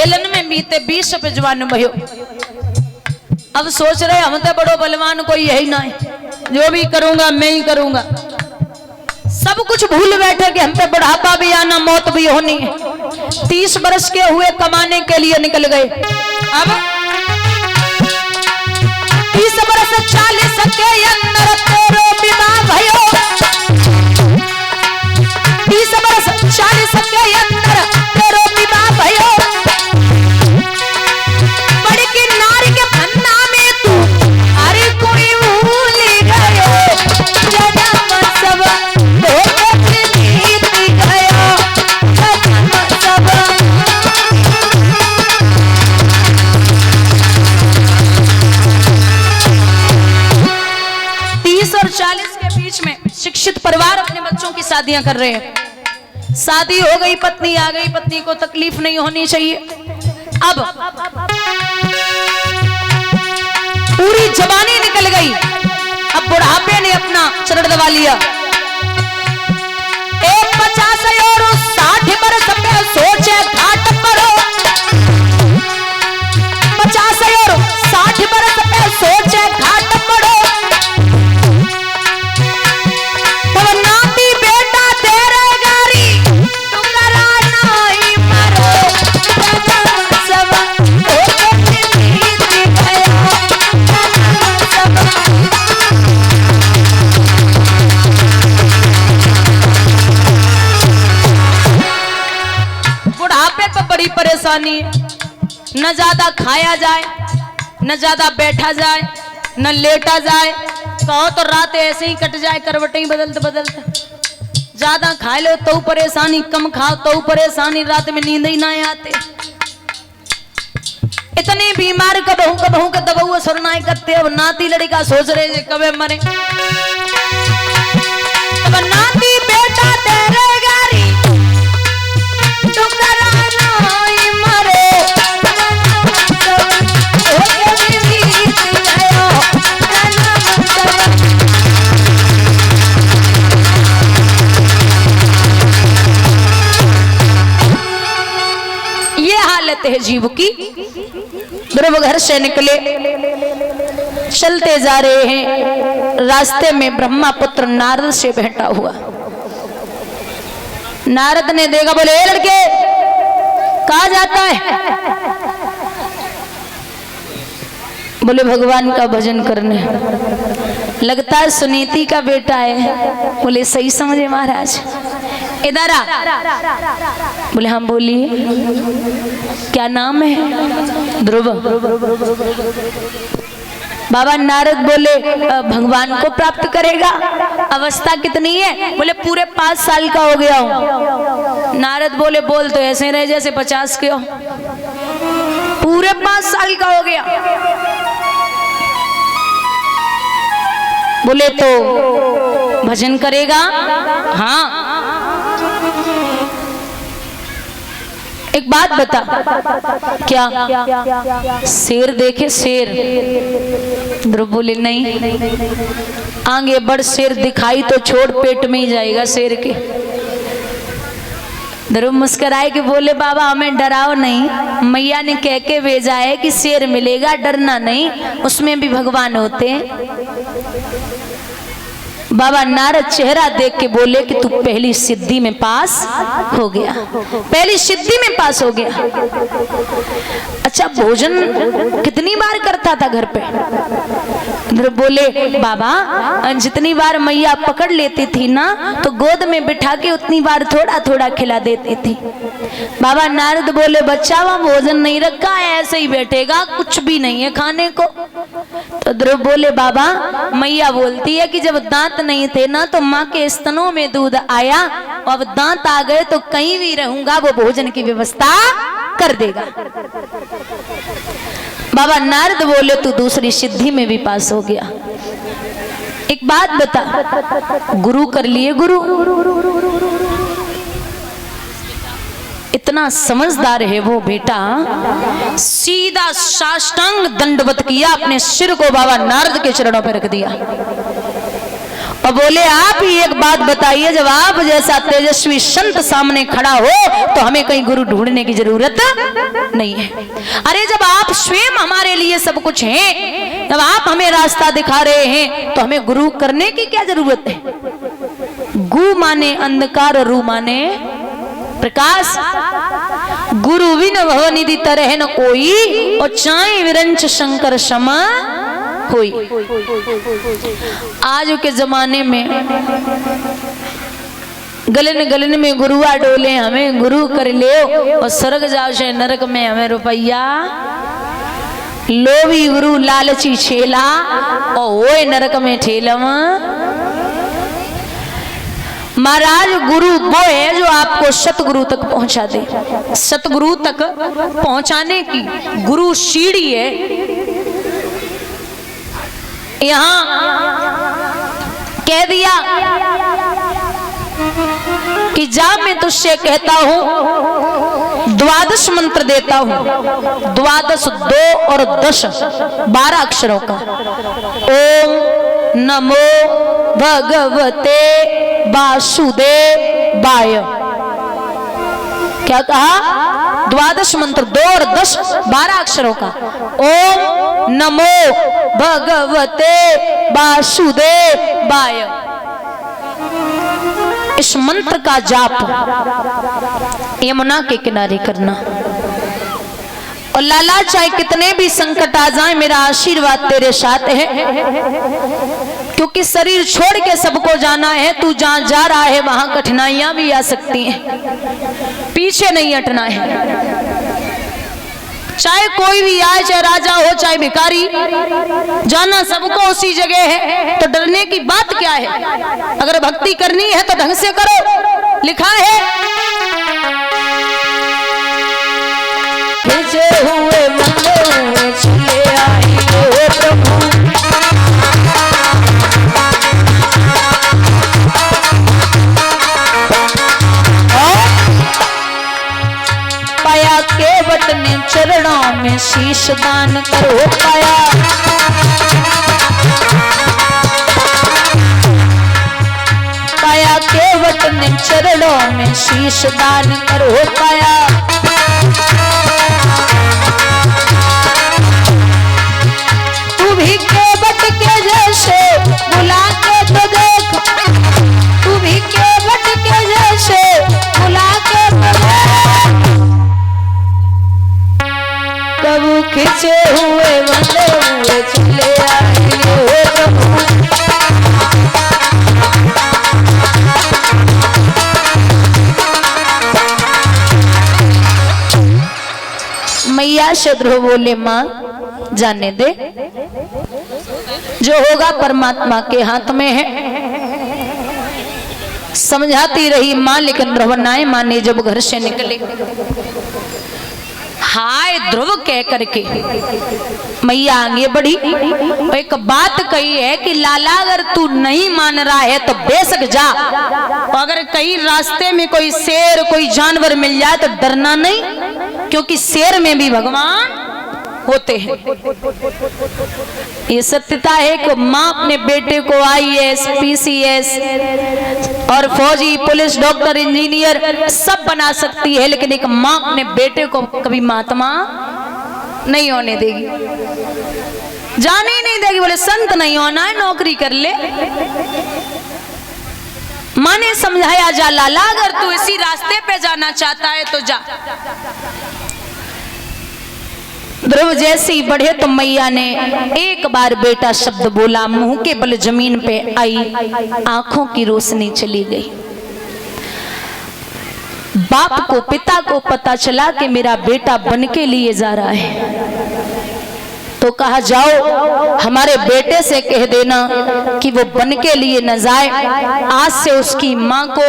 Helen में बीते 20 पे जवान भयो। अब सोच रहे हम तो बड़ो बलवान कोई यही ना है, जो भी करूंगा मैं ही करूंगा। सब कुछ भूल बैठे कि हम पे बुढ़ापा भी आना मौत भी होनी है। 30 बरस के हुए कमाने के लिए निकल गए। अब 30 बरस 40 के अंदर तेरो विवाह भयो। 30 बरस 40 के अंदर तेरो विवाह भयो। बड़की नारी के फन्ना में तू अरे कोई भूल गयो। जन्म सब धोखे बीत गयो। जन्म सब 30 और 40 के बीच में शिक्षित परिवार अपने बच्चों की शादियां कर रहे हैं। शादी हो गई, पत्नी आ गई, पत्नी को तकलीफ नहीं होनी चाहिए। अब पूरी जवानी निकल गई, अब बुढ़ापे ने अपना चरण दबा लिया। एक 50 और 60 बरस पे सोचे घाट परो। 50 और 60 बरस पे सोचे घाट परो। तब नाती बेटा तेरे गारी तू करा नहीं मरो। सब धोखे बीत गया। सब बुढ़ापे पे बड़ी परेशानी है। न ज्यादा खाया जाए, न ज्यादा बैठा जाए, न लेटा जाए। कहो तो रात ऐसे ही कट जाए, करवटें बदलते बदलते। ज्यादा खा लो तो परेशानी, कम खाओ तो परेशानी, रात में नींद ही ना आते। इतने बीमार कबहू के दबऊ सुरनाई करते। अब नाती लड़का सोच रहे जे कबे मरे। अब नाती बेटा तेरे गारी तू करा नहीं मरे। ये हालत है जीव की। ध्रुव घर से निकले, चलते जा रहे हैं। रास्ते में ब्रह्मा पुत्र नारद से भेंटा हुआ। नारद ने देखा, बोले ए लड़के कहाँ जाता है? बोले भगवान का भजन करने। लगता है सुनीति का बेटा है। बोले सही समझे महाराज। इधर आ। बोले हम बोलिए क्या नाम है? ध्रुव। बाबा नारद बोले भगवान को प्राप्त करेगा। अवस्था कितनी है? बोले पूरे 5 साल का हो गया हूं। नारद बोले बोल तो ऐसे रहे जैसे 50 के हो। पूरे 5 साल का हो गया। बोले तो भजन करेगा? हाँ। एक बात बता, क्या शेर देखे? शेर? ध्रुव बोले नहीं। आगे बढ़, शेर दिखाई तो छोड़, पेट में ही जाएगा शेर के। ध्रुव मुस्कुराए कि बोले बाबा हमें डराओ नहीं, मैया ने कह के भेजा है कि शेर मिलेगा, डरना नहीं, उसमें भी भगवान होते हैं। बाबा नारद चेहरा देख के बोले कि तू पहली सिद्धि में पास हो गया। पहली सिद्धि में पास हो गया। अच्छा भोजन कितनी बार करता था घर पे? बोले बाबा जितनी बार मैया पकड़ लेती थी ना तो गोद में बिठा के उतनी बार थोड़ा थोड़ा खिला देती थी। बाबा नारद बोले बच्चा वहां भोजन नहीं रखा है, ऐसे ही बैठेगा, कुछ भी नहीं है खाने को। तो ध्रुव बोले बाबा मैया बोलती है कि जब दांत नहीं थे ना तो माँ के स्तनों में दूध आया, अब दांत आ गए तो कहीं भी रहूंगा वो भोजन की व्यवस्था कर देगा। बाबा नारद बोले तू दूसरी सिद्धि में भी पास हो गया। एक बात बता, गुरु कर लिए? गुरु इतना समझदार है वो बेटा, सीधा साष्टांग दंडवत किया, अपने सिर को बाबा नारद के चरणों पर रख दिया और बोले आप ही एक बात बताइए, जब आप जैसा तेजस्वी संत सामने खड़ा हो तो हमें कहीं गुरु ढूंढने की जरूरत नहीं है। अरे जब आप स्वयं हमारे लिए सब कुछ हैं, जब आप हमें रास्ता दिखा रहे हैं तो हमें गुरु करने की क्या जरूरत है। गु माने अंधकार, रू माने प्रकाश। गुरु बिन भवनिधि तरह न कोई, और चाहे विरंच शंकर क्षमा होई। आज के जमाने में गलन गलन में गुरुआ डोले, हमें गुरु कर ले और स्वर्ग जाओ से नरक में हमें रुपया। लोभी गुरु लालची छेला और ओए नरक में ठेलवा। महाराज गुरु वो है जो आपको सतगुरु तक पहुंचा दे। सतगुरु तक पहुंचाने की गुरु सीढ़ी है। यहां कह दिया कि जा मैं तुझसे कहता हूं, द्वादश मंत्र देता हूं, द्वादश 2 और 10 12 अक्षरों का। ओम नमो भगवते वासुदेवाय। क्या कहा? द्वादश मंत्र 2 और 10 12 अक्षरों का। ओम नमो भगवते वासुदेवाय। इस मंत्र का जाप यमुना के किनारे करना। और लाला चाहे कितने भी संकट आ जाए, मेरा आशीर्वाद तेरे साथ है, क्योंकि शरीर छोड़ के सबको जाना है। तू जहां जा रहा है वहां कठिनाइयां भी आ सकती हैं, पीछे नहीं हटना है। चाहे कोई भी आए, चाहे राजा हो चाहे भिखारी, जाना सबको उसी जगह है। तो डरने की बात क्या है? अगर भक्ति करनी है तो ढंग से करो। लिखा है भेजे हुए मंदिर चले आए हो प्रभु, पाया केवट ने चरणों में शीश दान करो। पाया केवट ने चरणों में शीश दान करो। पाया तू भी केवट के जैसे बुला के तो देख, तू भी केवट के जैसे बुला के तो देख। कबू खिंचे हुए बंधे हुए चले आए हो प्रभु। मैया से ध्रुव बोले माँ जाने दे, जो होगा परमात्मा के हाथ में है। समझाती रही माँ, लेकिन ध्रुव नाय माने। जब घर से निकले हाय ध्रुव कह करके मैया आगे बढ़ी। एक बात कही है कि लाला अगर तू नहीं मान रहा है तो बेशक जा, अगर कहीं रास्ते में कोई शेर कोई जानवर मिल जाए तो डरना नहीं, क्योंकि शेर में भी भगवान होते हैं। ये सत्यता है कि माँ अपने बेटे को IAS, PCS और फौजी, पुलिस, डॉक्टर, इंजीनियर सब बना सकती है, लेकिन एक माँ अपने बेटे को कभी महात्मा नहीं होने देगी, जाने ही नहीं देगी। बोले संत नहीं होना है, नौकरी कर ले। माँ ने समझाया जा लाला, अगर तू इसी रास्ते पे जाना चाहता है तो जा। ध्रुव जैसे ही बढ़े तो मैया ने एक बार बेटा शब्द बोला, मुंह के बल जमीन पे आई, आंखों की रोशनी चली गई। बाप को, पिता को पता चला कि मेरा बेटा बन के लिए जा रहा है, तो कहा जाओ हमारे बेटे से कह देना कि वो बन के लिए न जाए। आज से उसकी माँ को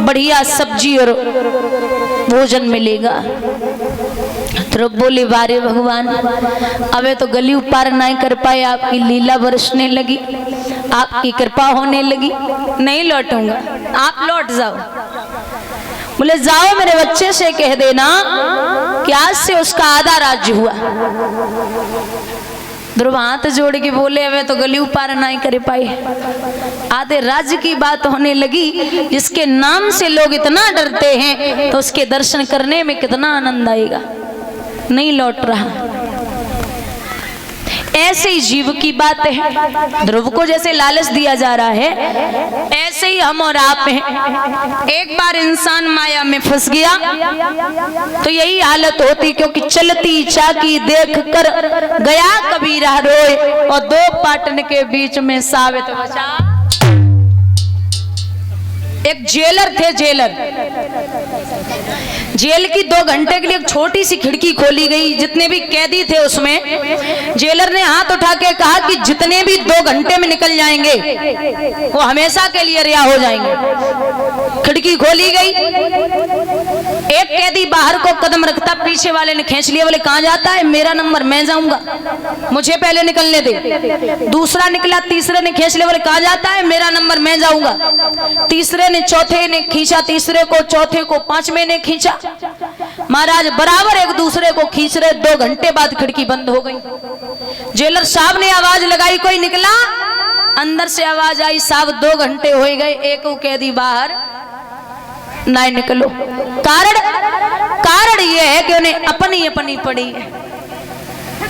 बढ़िया सब्जी और भोजन मिलेगा। तो बोले वारे भगवान, अबे तो गली पार नहीं कर पाए, आपकी लीला बरसने लगी, आपकी कृपा होने लगी, नहीं लौटूंगा, आप लौट जाओ। बोले जाओ मेरे बच्चे से कह देना कि आज से उसका आधा राज्य हुआ। ध्रुव हाथ जोड़ के बोले वे तो गली पार नहीं कर पाए। आधे राज्य की बात होने लगी, जिसके नाम से लोग इतना डरते हैं तो उसके दर्शन करने में कितना आनंद आएगा। नहीं लौट रहा। ऐसे ही जीव की बात है। ध्रुव को जैसे लालच दिया जा रहा है, ऐसे ही हम और आप हैं। एक बार इंसान माया में फंस गया तो यही हालत होती, क्योंकि चलती चाकी देख कर गया कबीरा रोए, और दो पाटन के बीच में साबित बचा। एक जेलर थे, जेल की 2 घंटे के लिए एक छोटी सी खिड़की खोली गई। जितने भी कैदी थे उसमें जेलर ने हाथ उठा के कहा कि जितने भी 2 घंटे में निकल जाएंगे वो हमेशा के लिए रिहा हो जाएंगे। खिड़की खोली गई, एक कैदी बाहर को कदम रखता, पीछे वाले ने खींच लिया, बोले कहां जाता है, मेरा नंबर, मैं जाऊंगा, मुझे पहले निकलने दे। दूसरा निकला, तीसरे ने खींच लिया, बोले कहां जाता है, मेरा नंबर, मैं जाऊंगा। तीसरे ने चौथे ने खींचा, तीसरे को, चौथे को, 5वें ने खींचा। महाराज बराबर एक दूसरे को खींच रहे। 2 घंटे बाद खिड़की बंद हो गई। जेलर साहब ने आवाज लगाई, कोई निकला? अंदर से आवाज आई, साहब 2 घंटे हो गए, एक कैदी बाहर नहीं निकलो। कारण यह है कि उन्हें अपनी अपनी पड़ी है,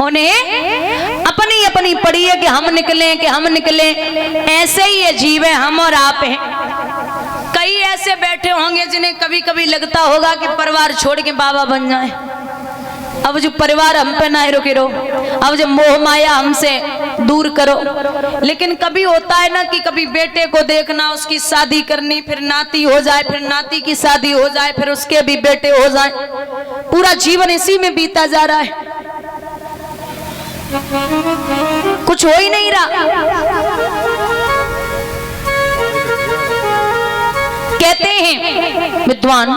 उन्हें अपनी अपनी पड़ी है कि हम निकलें। ऐसे ही ये जीव है, हम और आप हैं। कई ऐसे बैठे होंगे जिन्हें कभी कभी लगता होगा कि परिवार छोड़ के बाबा बन जाए। अब जो परिवार हम पे ना रुके रहो, अब जो मोह माया हमसे दूर करो। लेकिन कभी होता है ना कि कभी बेटे को देखना, उसकी शादी करनी, फिर नाती हो जाए, फिर नाती की शादी हो जाए, फिर उसके भी बेटे हो जाए। पूरा जीवन इसी में बीता जा रहा है, कुछ हो ही नहीं रहा। कहते हैं विद्वान,